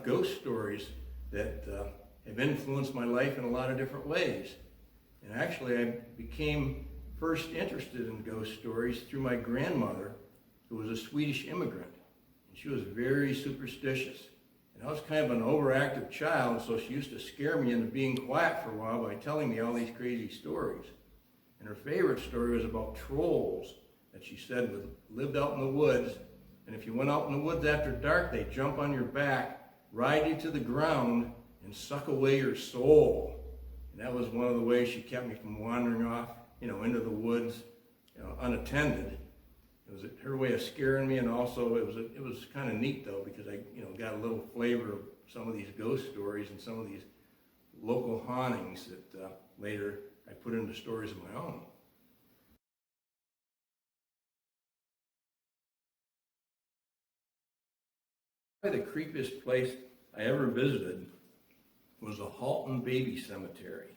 enough ghost stories that have influenced my life in a lot of different ways. And actually, I became first interested in ghost stories through my grandmother, who was a Swedish immigrant. And she was very superstitious. And I was kind of an overactive child, so she used to scare me into being quiet for a while by telling me all these crazy stories. And her favorite story was about trolls that she said lived out in the woods. And if you went out in the woods after dark, they'd jump on your back, ride you to the ground, and suck away your soul. And that was one of the ways she kept me from wandering off, into the woods, unattended. It was her way of scaring me, and also it was kind of neat though, because I, got a little flavor of some of these ghost stories and some of these local hauntings that later I put into stories of my own. Probably the creepiest place I ever visited was the Halton baby cemetery.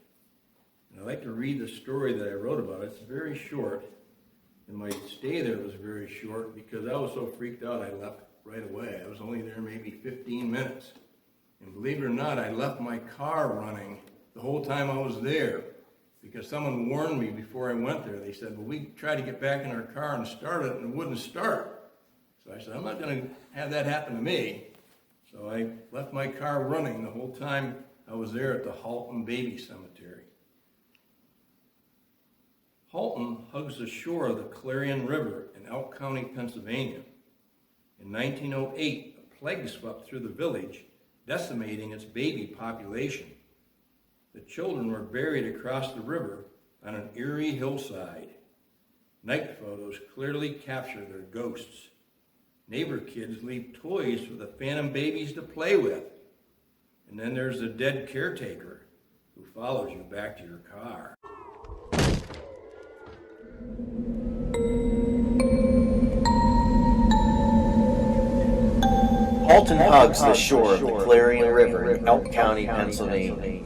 And I'd like to read the story that I wrote about it. It's very short, and my stay there was very short because I was so freaked out I left right away. I was only there maybe 15 minutes. And believe it or not, I left my car running the whole time I was there because someone warned me before I went there. They said, well, we tried to get back in our car and start it, and it wouldn't start. So I said, I'm not going to have that happen to me. So I left my car running the whole time I was there at the Halton baby cemetery. Halton hugs the shore of the Clarion River in Elk County, Pennsylvania. In 1908, a plague swept through the village, decimating its baby population. The children were buried across the river on an eerie hillside. Night photos clearly capture their ghosts. Neighbor kids leave toys for the phantom babies to play with. And then there's the dead caretaker who follows you back to your car. Halton hugs the shore of the Clarion River in Elk County, Pennsylvania.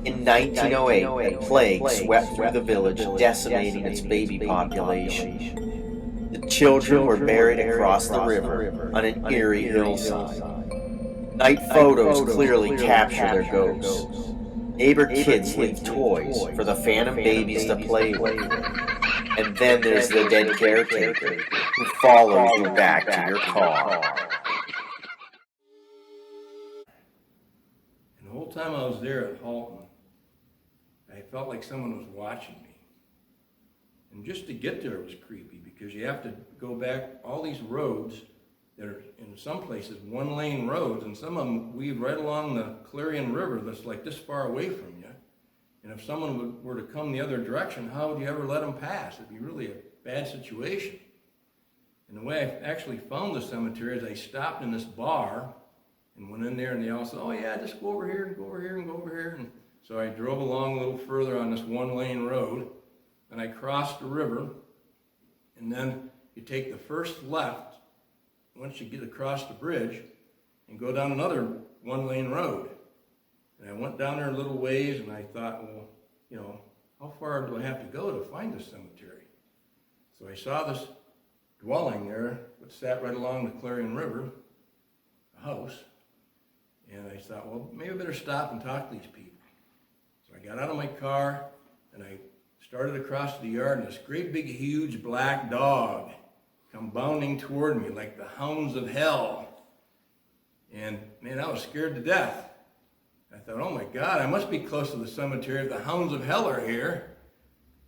In 1908, a plague swept through the village, decimating its baby population. The children were buried across the river on an eerie hillside. Night photos clearly capture their ghosts. Neighbor kids leave toys for the phantom babies to play with. And then there's the dead caretaker who follows you back to your car. And the whole time I was there at Halton, I felt like someone was watching me. And just to get there was creepy because you have to go back all these roads that are in some places one-lane roads, and some of them weave right along the Clarion River that's like this far away from you. And if someone were to come the other direction, how would you ever let them pass? It'd be really a bad situation. And the way I actually found the cemetery is I stopped in this bar and went in there, and they all said, oh yeah, just go over here and go over here and go over here. And so I drove along a little further on this one-lane road, and I crossed the river, and then you take the first left once you get across the bridge and go down another one-lane road. And I went down there a little ways, and I thought, well, how far do I have to go to find this cemetery? So I saw this dwelling there, which sat right along the Clarion River, a house, and I thought, well, maybe I better stop and talk to these people. So I got out of my car, and I started across the yard, and this great big huge black dog come bounding toward me like the hounds of hell. And man, I was scared to death. I thought, oh my God, I must be close to the cemetery if the hounds of hell are here.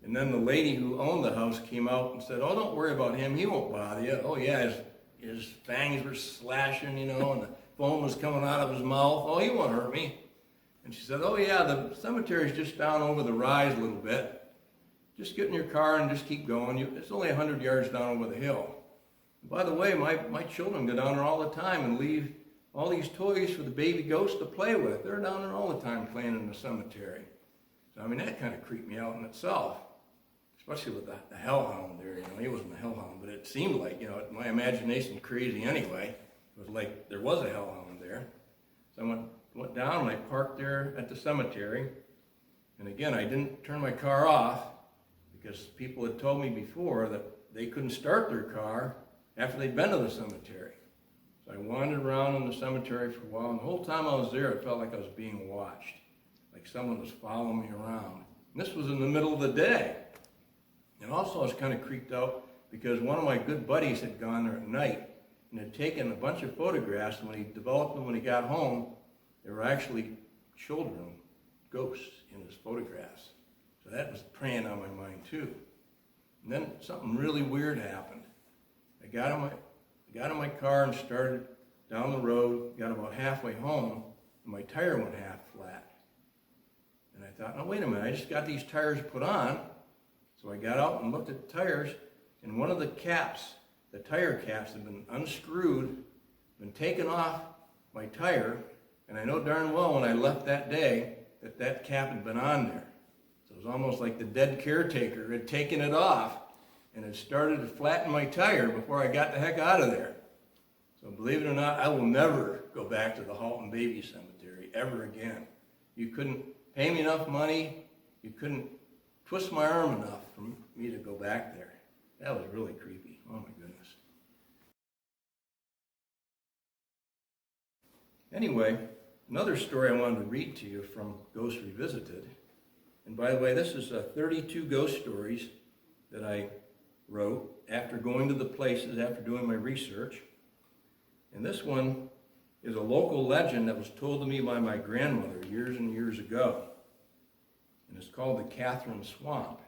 And then the lady who owned the house came out and said, oh, don't worry about him, he won't bother you. Oh yeah, his fangs were slashing, and the foam was coming out of his mouth. Oh, he won't hurt me. And she said, oh yeah, the cemetery's just down over the rise a little bit. Just get in your car and just keep going. It's only 100 yards down over the hill. And by the way, my children go down there all the time and leave all these toys for the baby ghosts to play with. They're down there all the time playing in the cemetery. So, I mean, that kind of creeped me out in itself, especially with the hellhound there. He wasn't a hellhound, but it seemed like, my imagination's crazy anyway. It was like there was a hellhound there. So I went down and I parked there at the cemetery. And again, I didn't turn my car off because people had told me before that they couldn't start their car after they'd been to the cemetery. So I wandered around in the cemetery for a while, and the whole time I was there, it felt like I was being watched, like someone was following me around. And this was in the middle of the day. And also I was kind of creeped out because one of my good buddies had gone there at night and had taken a bunch of photographs, and when he developed them when he got home, there were actually children, ghosts in his photographs. So that was preying on my mind too. And then something really weird happened. I got in my car and started down the road, got about halfway home, and my tire went half flat. And I thought, no, wait a minute, I just got these tires put on. So I got out and looked at the tires, and one of the caps, the tire caps, had been unscrewed, been taken off my tire, and I know darn well when I left that day that that cap had been on there. So it was almost like the dead caretaker had taken it off and had started to flatten my tire before I got the heck out of there. So believe it or not, I will never go back to the Halton Baby Cemetery ever again. You couldn't pay me enough money, you couldn't twist my arm enough for me to go back there. That was really creepy. Oh my goodness. Anyway, another story I wanted to read to you from Ghosts Revisited. And by the way, this is 32 ghost stories that I wrote after going to the places, after doing my research. And this one is a local legend that was told to me by my grandmother years and years ago. And it's called the Catherine Swamp.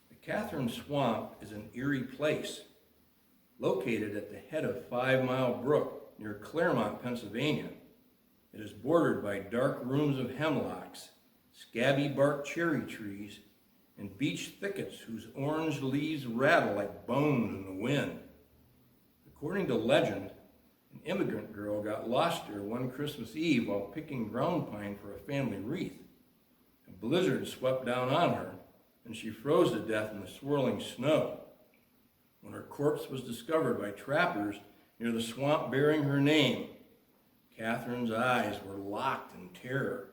The Catherine Swamp is an eerie place located at the head of 5 Mile Brook near Claremont, Pennsylvania. It is bordered by dark rooms of hemlocks, scabby bark cherry trees, and beech thickets whose orange leaves rattle like bones in the wind. According to legend, an immigrant girl got lost there one Christmas Eve while picking ground pine for a family wreath. A blizzard swept down on her, and she froze to death in the swirling snow. When her corpse was discovered by trappers near the swamp bearing her name, Catherine's eyes were locked in terror.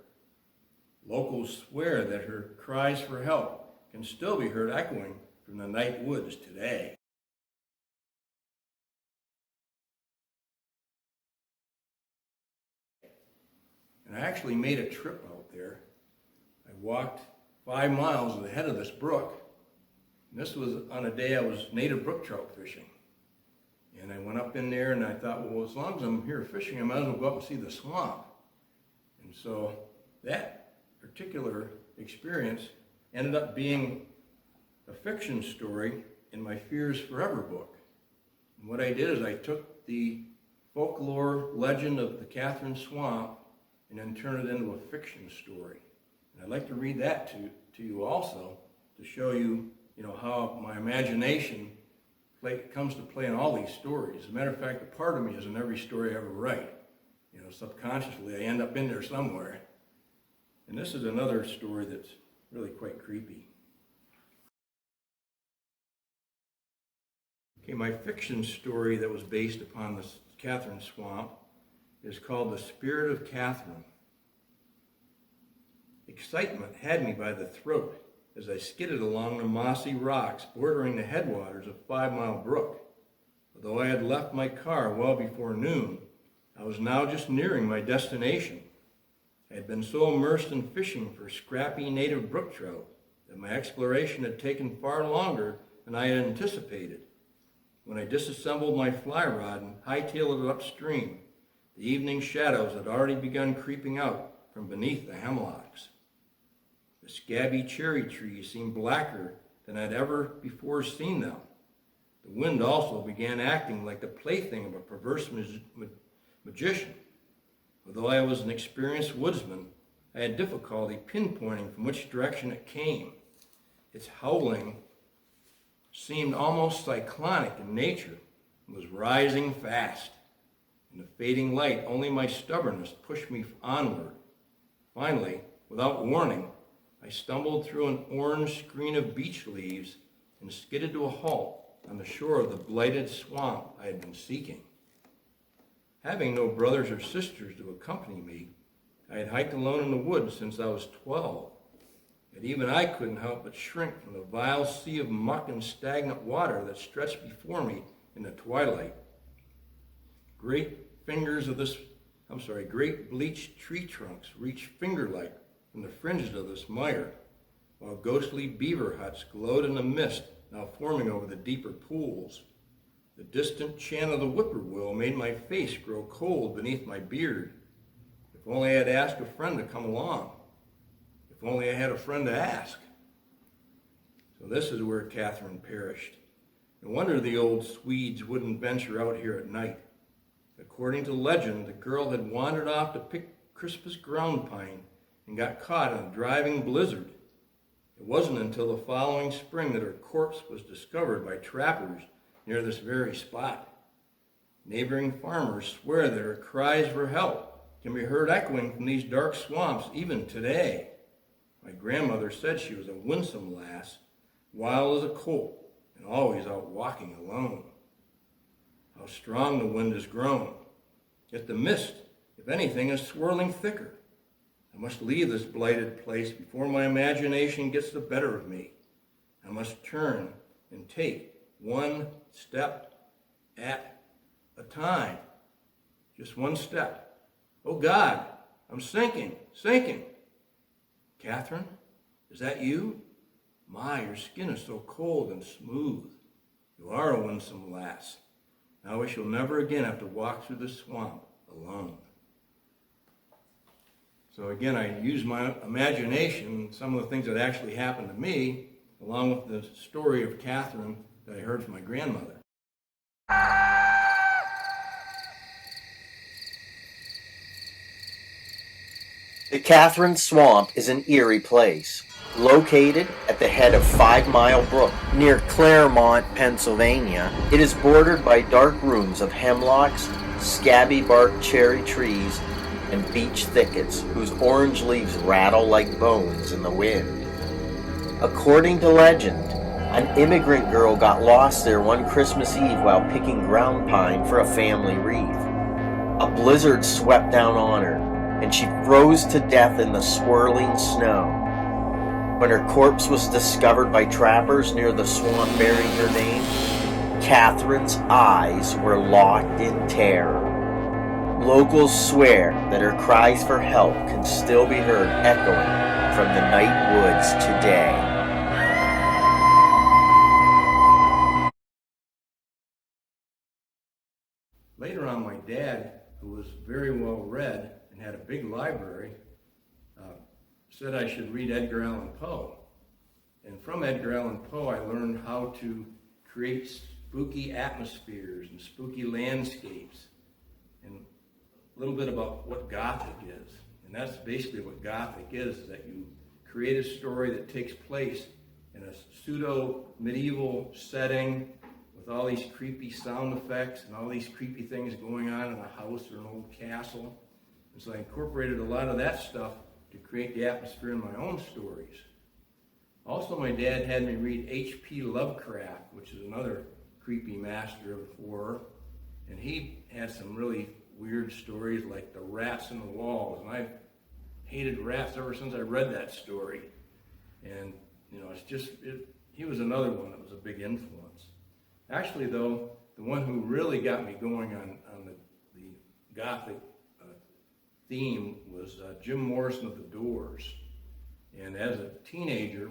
Locals swear that her cries for help can still be heard echoing from the night woods today. And I actually made a trip out there. I walked 5 miles ahead of this brook. And this was on a day I was native brook trout fishing. And I went up in there and I thought, well, as long as I'm here fishing, I might as well go up and see the swamp. And so that particular experience ended up being a fiction story in my Fears Forever book. And what I did is I took the folklore legend of the Catherine Swamp and then turned it into a fiction story. And I'd like to read that to you also to show you, how my imagination comes to play in all these stories. As a matter of fact, a part of me is in every story I ever write. Subconsciously, I end up in there somewhere. And this is another story that's really quite creepy. Okay, my fiction story that was based upon the Catherine Swamp is called The Spirit of Catherine. Excitement had me by the throat as I skidded along the mossy rocks bordering the headwaters of 5 Mile Brook. Although I had left my car well before noon, I was now just nearing my destination. I had been so immersed in fishing for scrappy native brook trout that my exploration had taken far longer than I had anticipated. When I disassembled my fly rod and hightailed it upstream, the evening shadows had already begun creeping out from beneath the hemlocks. The scabby cherry trees seemed blacker than I'd ever before seen them. The wind also began acting like the plaything of a perverse magician. Although I was an experienced woodsman, I had difficulty pinpointing from which direction it came. Its howling seemed almost cyclonic in nature and was rising fast. In the fading light, only my stubbornness pushed me onward. Finally, without warning, I stumbled through an orange screen of beech leaves and skidded to a halt on the shore of the blighted swamp I had been seeking. Having no brothers or sisters to accompany me, I had hiked alone in the woods since I was 12. Yet even I couldn't help but shrink from the vile sea of muck and stagnant water that stretched before me in the twilight. Great bleached tree trunks reach finger-like from the fringes of this mire, while ghostly beaver huts glowed in the mist now forming over the deeper pools. The distant chant of the whippoorwill made my face grow cold beneath my beard. If only I had asked a friend to come along. If only I had a friend to ask. So this is where Catherine perished. No wonder the old Swedes wouldn't venture out here at night. According to legend, the girl had wandered off to pick Crispus ground pine and got caught in a driving blizzard. It wasn't until the following spring that her corpse was discovered by trappers near this very spot. Neighboring farmers swear that her cries for help can be heard echoing from these dark swamps even today. My grandmother said she was a winsome lass, wild as a colt, and always out walking alone. How strong the wind has grown, yet the mist, if anything, is swirling thicker. I must leave this blighted place before my imagination gets the better of me. I must turn and take one step at a time. Just one step. Oh God, I'm sinking. Catherine, is that you? My, your skin is so cold and smooth. You are a winsome lass. Now we shall never again have to walk through the swamp alone. So again, I use my imagination, some of the things that actually happened to me, along with the story of Catherine that I heard from my grandmother. The Catherine Swamp is an eerie place, located at the head of 5 Mile Brook near Claremont, Pennsylvania. It is bordered by dark rooms of hemlocks, scabby-barked cherry trees, and beech thickets whose orange leaves rattle like bones in the wind. According to legend, an immigrant girl got lost there one Christmas Eve while picking ground pine for a family wreath. A blizzard swept down on her, and she froze to death in the swirling snow. When her corpse was discovered by trappers near the swamp bearing her name, Catherine's eyes were locked in terror. Locals swear that her cries for help can still be heard echoing from the night woods today. Later on, my dad, who was very well read and had a big library, said I should read Edgar Allan Poe. And from Edgar Allan Poe, I learned how to create spooky atmospheres and spooky landscapes, and a little bit about what Gothic is. And that's basically what Gothic is that you create a story that takes place in a pseudo-medieval setting with all these creepy sound effects and all these creepy things going on in a house or an old castle. And so I incorporated a lot of that stuff to create the atmosphere in my own stories. Also, my dad had me read H.P. Lovecraft, which is another creepy master of horror. And he had some really weird stories like the rats in the walls. And I've hated rats ever since I read that story. And, it's just, he was another one that was a big influence. Actually, though, the one who really got me going on the Gothic theme was Jim Morrison of the Doors. And as a teenager,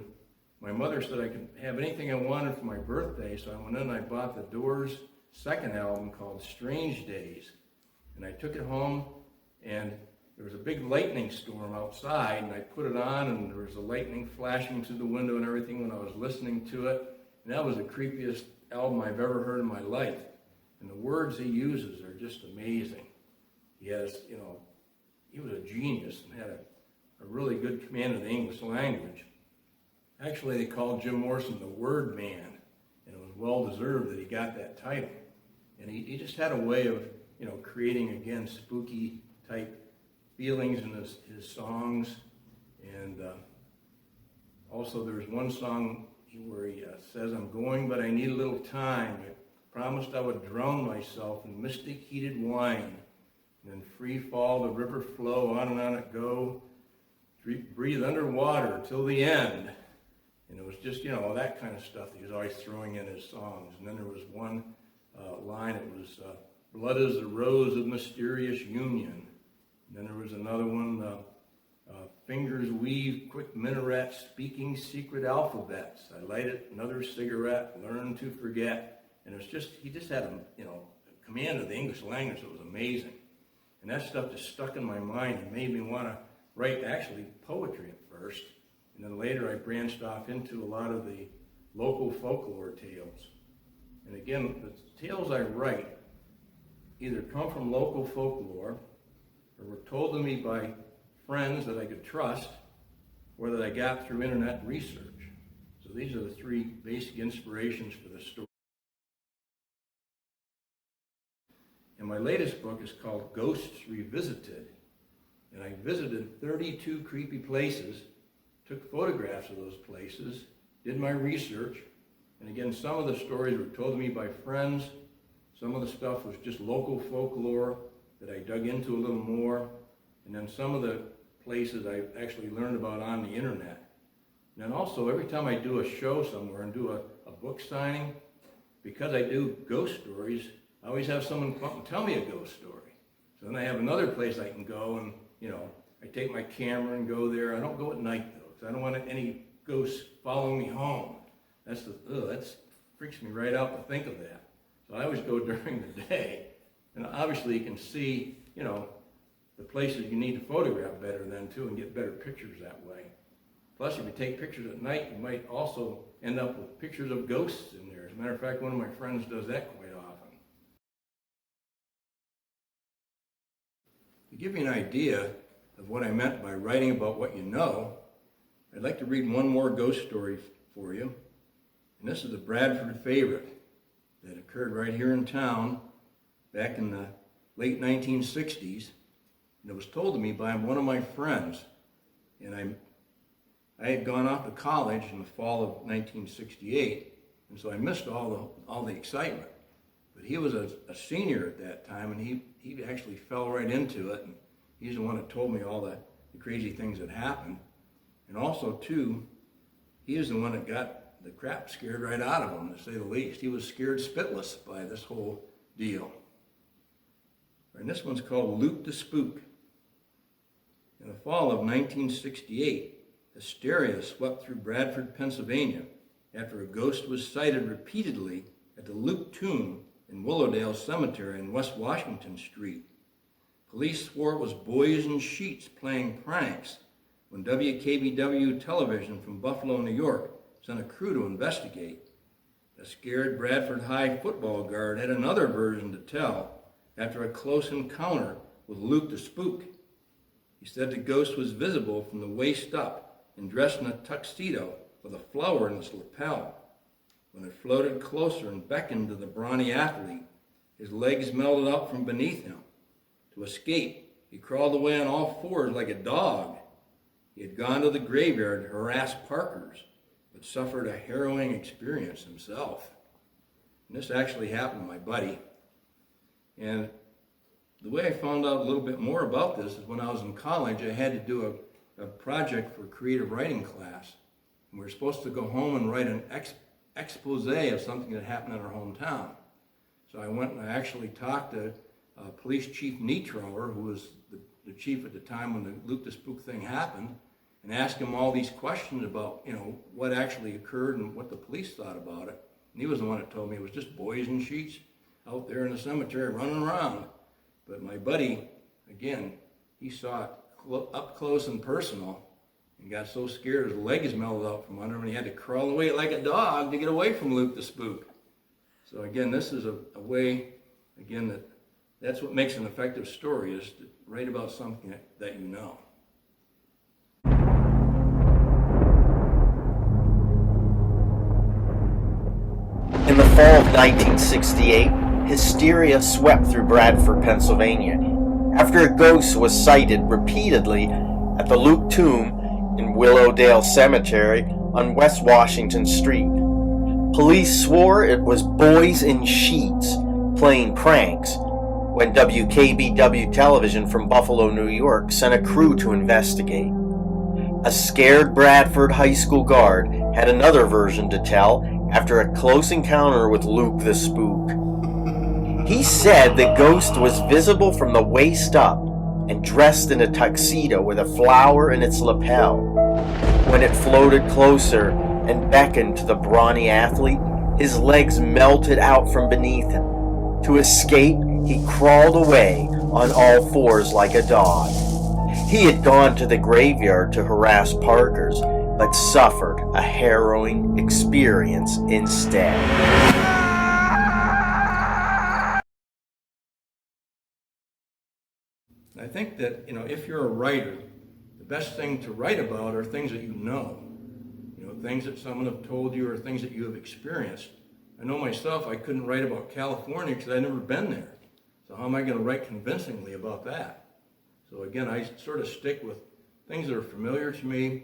my mother said I could have anything I wanted for my birthday, so I went in and I bought the Doors' second album called Strange Days. And I took it home, and there was a big lightning storm outside, and I put it on, and there was the lightning flashing through the window and everything when I was listening to it. And that was the creepiest album I've ever heard in my life. And the words he uses are just amazing. He has, he was a genius and had a really good command of the English language. Actually, they called Jim Morrison the Word Man, and it was well deserved that he got that title. And he just had a way of, creating, again, spooky type feelings in his songs. And also there's one song where he says, "I'm going, but I need a little time. I promised I would drown myself in mystic heated wine. And then free fall, the river flow, on and on it go. Breathe underwater till the end." And it was just, that kind of stuff that he was always throwing in his songs. And then there was one line, it was, Blood is the Rose of Mysterious Union. And then there was another one, Fingers Weave Quick Minarets, Speaking Secret Alphabets. I lighted another cigarette, Learn to Forget. And it was just, he just had a command of the English language that was amazing. And that stuff just stuck in my mind and made me want to write actually poetry at first. And then later I branched off into a lot of the local folklore tales. And again, the tales I write either come from local folklore or were told to me by friends that I could trust or that I got through internet research. So these are the three basic inspirations for the story. And my latest book is called Ghosts Revisited. And I visited 32 creepy places, took photographs of those places, did my research. And again, some of the stories were told to me by friends. Some of the stuff was just local folklore that I dug into a little more. And then some of the places I actually learned about on the internet. And then also, every time I do a show somewhere and do a book signing, because I do ghost stories, I always have someone come up and tell me a ghost story. So then I have another place I can go and, I take my camera and go there. I don't go at night though, because I don't want any ghosts following me home. That freaks me right out to think of that. So I always go during the day. And obviously you can see, the places you need to photograph better then too and get better pictures that way. Plus, if you take pictures at night, you might also end up with pictures of ghosts in there. As a matter of fact, one of my friends does that quite often. To give you an idea of what I meant by writing about what you know, I'd like to read one more ghost story for you. And this is a Bradford favorite that occurred right here in town back in the late 1960s. And it was told to me by one of my friends. And I had gone off to college in the fall of 1968, and so I missed all the excitement. But he was a senior at that time, and he actually fell right into it. And he's the one that told me all the crazy things that happened. And also, too, he is the one that got the crap scared right out of him, to say the least. He was scared spitless by this whole deal. And this one's called Luke the Spook. In the fall of 1968, hysteria swept through Bradford, Pennsylvania, after a ghost was sighted repeatedly at the Luke tomb in Willowdale Cemetery in West Washington Street. Police swore it was boys in sheets playing pranks when WKBW television from Buffalo, New York, sent a crew to investigate. A scared Bradford High football guard had another version to tell after a close encounter with Luke the Spook. He said the ghost was visible from the waist up and dressed in a tuxedo with a flower in its lapel. When it floated closer and beckoned to the brawny athlete, his legs melted up from beneath him. To escape, he crawled away on all fours like a dog. He had gone to the graveyard to harass Parkers, but suffered a harrowing experience himself. And this actually happened to my buddy. And the way I found out a little bit more about this is when I was in college, I had to do a project for a creative writing class. And we were supposed to go home and write an expose of something that happened in our hometown. So I went and I actually talked to Police Chief Nietrower, who was the chief at the time when the Luke the Spook thing happened, and asked him all these questions about, what actually occurred and what the police thought about it. And he was the one that told me it was just boys in sheets out there in the cemetery running around. But my buddy, again, he saw it up close and personal and got so scared his legs melted out from under him and he had to crawl away like a dog to get away from Luke the Spook. So again, this is a way, again, that's what makes an effective story, is to write about something that you know. In the fall of 1968, hysteria swept through Bradford, Pennsylvania, after a ghost was sighted repeatedly at the Luke tomb in Willowdale Cemetery on West Washington Street. Police swore it was boys in sheets playing pranks when WKBW television from Buffalo, New York, sent a crew to investigate. A scared Bradford High School guard had another version to tell after a close encounter with Luke the Spook. He said the ghost was visible from the waist up and dressed in a tuxedo with a flower in its lapel. When it floated closer and beckoned to the brawny athlete, his legs melted out from beneath him. To escape, he crawled away on all fours like a dog. He had gone to the graveyard to harass Parkers, but suffered a harrowing experience instead. I think that, if you're a writer, the best thing to write about are things that you know. Things that someone have told you or things that you have experienced. I know myself, I couldn't write about California because I'd never been there. So how am I going to write convincingly about that? So again, I sort of stick with things that are familiar to me,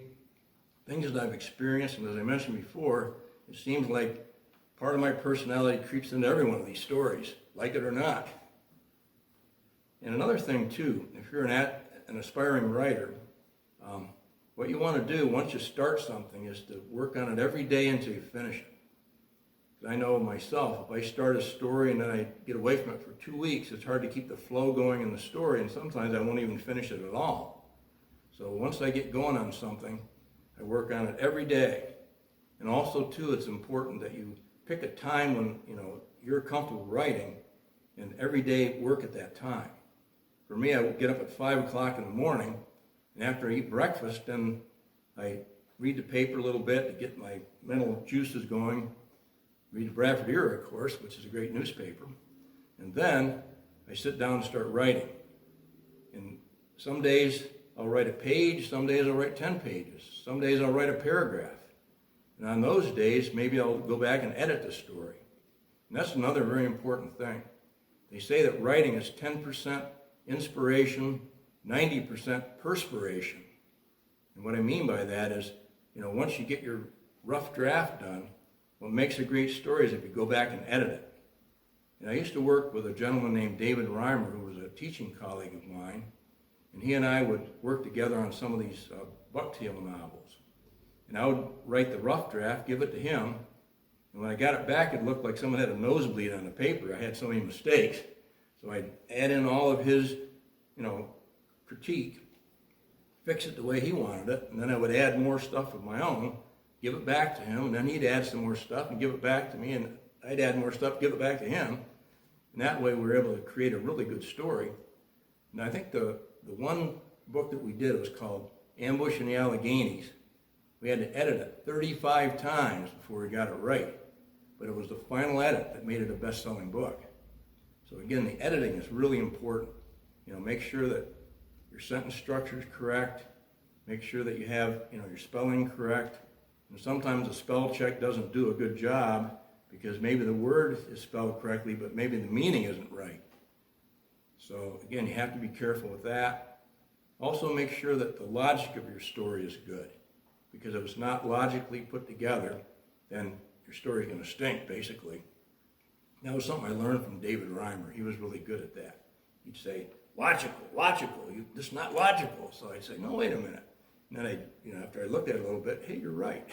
things that I've experienced, and as I mentioned before, it seems like part of my personality creeps into every one of these stories, like it or not. And another thing too, if you're an aspiring writer, what you want to do once you start something is to work on it every day until you finish it. I know myself, if I start a story and then I get away from it for 2 weeks, it's hard to keep the flow going in the story, and sometimes I won't even finish it at all. So once I get going on something, I work on it every day. And also too, it's important that you pick a time when you're comfortable writing, and every day work at that time. For me, I would get up at 5 o'clock in the morning, and after I eat breakfast, then I read the paper a little bit to get my mental juices going. Read the Bradford Era, of course, which is a great newspaper. And then I sit down and start writing. And some days I'll write a page, some days I'll write 10 pages, some days I'll write a paragraph. And on those days, maybe I'll go back and edit the story. And that's another very important thing. They say that writing is 10% inspiration, 90% perspiration. And what I mean by that is, once you get your rough draft done, what makes a great story is if you go back and edit it. And I used to work with a gentleman named David Reimer, who was a teaching colleague of mine, and he and I would work together on some of these Bucktail novels. And I would write the rough draft, give it to him, and when I got it back, it looked like someone had a nosebleed on the paper. I had so many mistakes. So I'd add in all of his, critique, fix it the way he wanted it, and then I would add more stuff of my own, give it back to him, and then he'd add some more stuff and give it back to me, and I'd add more stuff, give it back to him. And that way we were able to create a really good story. And I think the one book that we did was called Ambush in the Alleghenies. We had to edit it 35 times before we got it right. But it was the final edit that made it a best-selling book. So again, the editing is really important. Make sure that your sentence structure is correct. Make sure that you have, your spelling correct. And sometimes a spell check doesn't do a good job because maybe the word is spelled correctly, but maybe the meaning isn't right. So again, you have to be careful with that. Also make sure that the logic of your story is good, because if it's not logically put together, then your story is going to stink, basically. That was something I learned from David Reimer. He was really good at that. He'd say, logical, this is not logical. So I'd say, no, wait a minute. And then after I looked at it a little bit, hey, you're right.